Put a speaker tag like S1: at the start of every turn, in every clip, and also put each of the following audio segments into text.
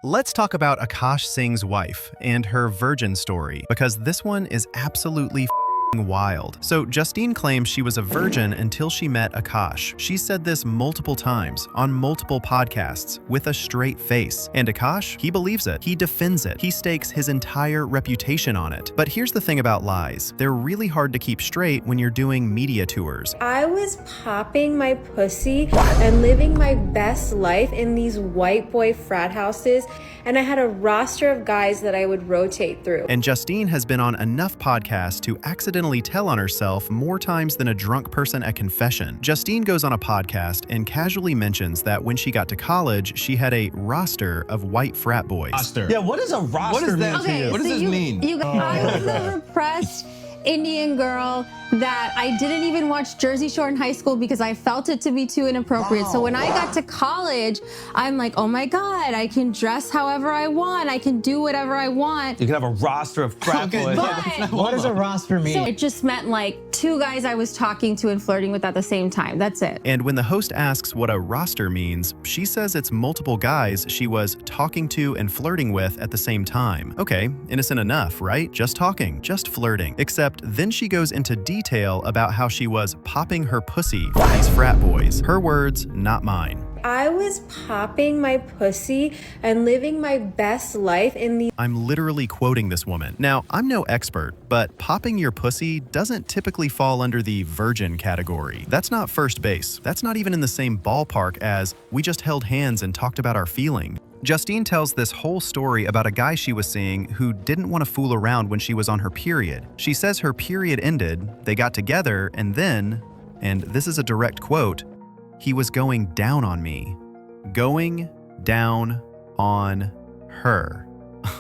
S1: Let's talk about Akaash Singh's wife and her virgin story, because this one is absolutely wild. So Justine claims she was a virgin until she met Akaash. She said this multiple times on multiple podcasts with a straight face. And Akaash, he believes it. He defends it. He stakes his entire reputation on it. But here's the thing about lies. They're really hard to keep straight when you're doing media tours.
S2: I was popping my pussy and living my best life in these white boy frat houses, and I had a roster of guys that I would rotate through.
S1: And Justine has been on enough podcasts to accidentally tell on herself more times than a drunk person at confession. Justine goes on a podcast and casually mentions that when she got to college, she had a roster of white frat boys.
S3: Roster.
S4: Yeah, what does a roster mean to you?
S3: What does this mean?
S5: I was a repressed Indian girl that I didn't even watch Jersey Shore in high school because I felt it to be too inappropriate. So when I got to college, I'm like, oh my God, I can dress however I want. I can do whatever I want.
S4: You can have a roster of frat boys.
S5: But
S4: What does a roster mean?
S5: so it just meant like two guys I was talking to and flirting with at the same time. That's it.
S1: And when the host asks what a roster means, she says it's multiple guys she was talking to and flirting with at the same time. Okay, innocent enough, right? Just talking, just flirting. Except then she goes into detail about how she was popping her pussy for these frat boys. Her words, not mine.
S2: I was popping my pussy and living my best life in these
S1: I'm literally quoting this woman. Now, I'm no expert, but popping your pussy doesn't typically fall under the virgin category. That's not first base. That's not even in the same ballpark as we just held hands and talked about our feeling. Justine tells this whole story about a guy she was seeing who didn't want to fool around when she was on her period. She says her period ended, they got together, and then, and this is a direct quote, he was going down on me. Going down on her.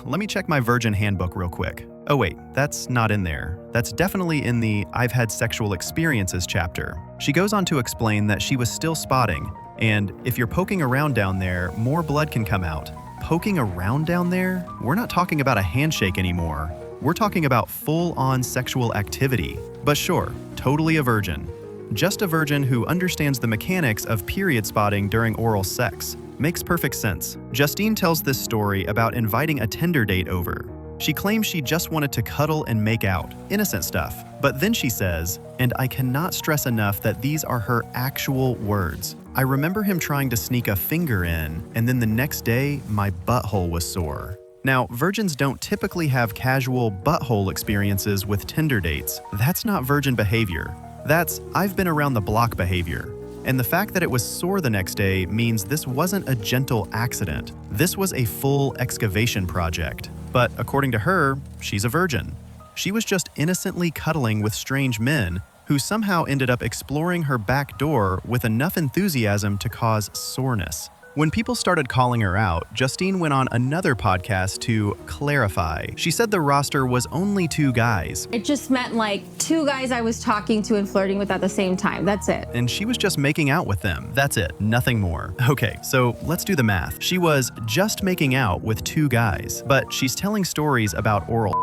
S1: Let me check my virgin handbook real quick. Oh wait, that's not in there. That's definitely in the I've had sexual experiences chapter. She goes on to explain that she was still spotting, and if you're poking around down there, more blood can come out. Poking around down there? We're not talking about a handshake anymore. We're talking about full-on sexual activity. But sure, totally a virgin. Just a virgin who understands the mechanics of period spotting during oral sex. Makes perfect sense. Justine tells this story about inviting a Tinder date over. She claims she just wanted to cuddle and make out, innocent stuff. But then she says, and I cannot stress enough that these are her actual words, I remember him trying to sneak a finger in, and then the next day, my butthole was sore. Now, virgins don't typically have casual butthole experiences with Tinder dates. That's not virgin behavior. That's I've been around the block behavior. And the fact that it was sore the next day means this wasn't a gentle accident. This was a full excavation project. But according to her, she's a virgin. She was just innocently cuddling with strange men who somehow ended up exploring her back door with enough enthusiasm to cause soreness. When people started calling her out, Justine went on another podcast to clarify. She said the roster was only two guys.
S5: It just meant like two guys I was talking to and flirting with at the same time. That's it.
S1: And she was just making out with them. That's it, nothing more. Okay, so let's do the math. She was just making out with two guys, but she's telling stories about oral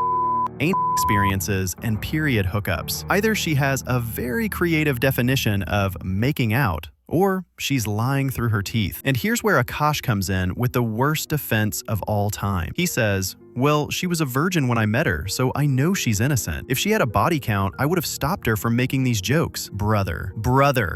S1: experiences and period hookups. Either she has a very creative definition of making out, or she's lying through her teeth. And here's where Akaash comes in with the worst defense of all time. He says, well, she was a virgin when I met her, so I know she's innocent. If she had a body count, I would have stopped her from making these jokes. Brother,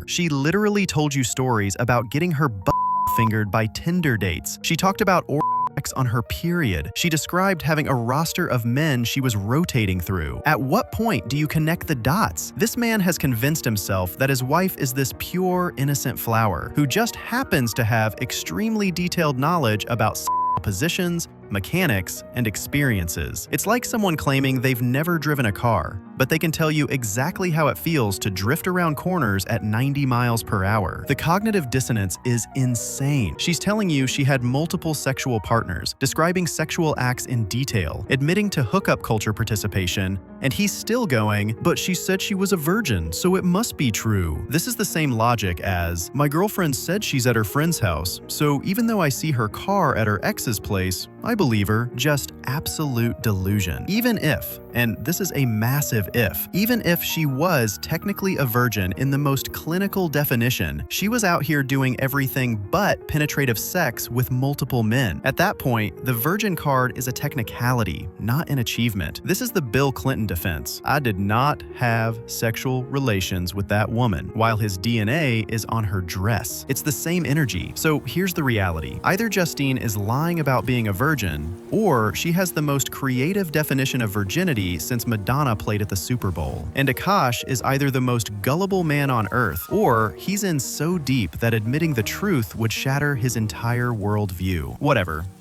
S1: she literally told you stories about getting her butt fingered by Tinder dates. She talked about oral sex on her period. She described having a roster of men she was rotating through. At what point do you connect the dots? This man has convinced himself that his wife is this pure, innocent flower who just happens to have extremely detailed knowledge about positions, mechanics, and experiences. It's like someone claiming they've never driven a car, but they can tell you exactly how it feels to drift around corners at 90 miles per hour. The cognitive dissonance is insane. She's telling you she had multiple sexual partners, describing sexual acts in detail, admitting to hookup culture participation, and he's still going, but she said she was a virgin, so it must be true. This is the same logic as, my girlfriend said she's at her friend's house, so even though I see her car at her ex's place, I I believe her, just absolute delusion. Even if, and this is a massive if, even if she was technically a virgin in the most clinical definition, she was out here doing everything but penetrative sex with multiple men. At that point, the virgin card is a technicality, not an achievement. This is the Bill Clinton defense. I did not have sexual relations with that woman, while his DNA is on her dress. It's the same energy. So here's the reality. Either Justine is lying about being a virgin, or she has the most creative definition of virginity since Madonna played at the Super Bowl. And Akaash is either the most gullible man on earth, or he's in so deep that admitting the truth would shatter his entire worldview. Whatever.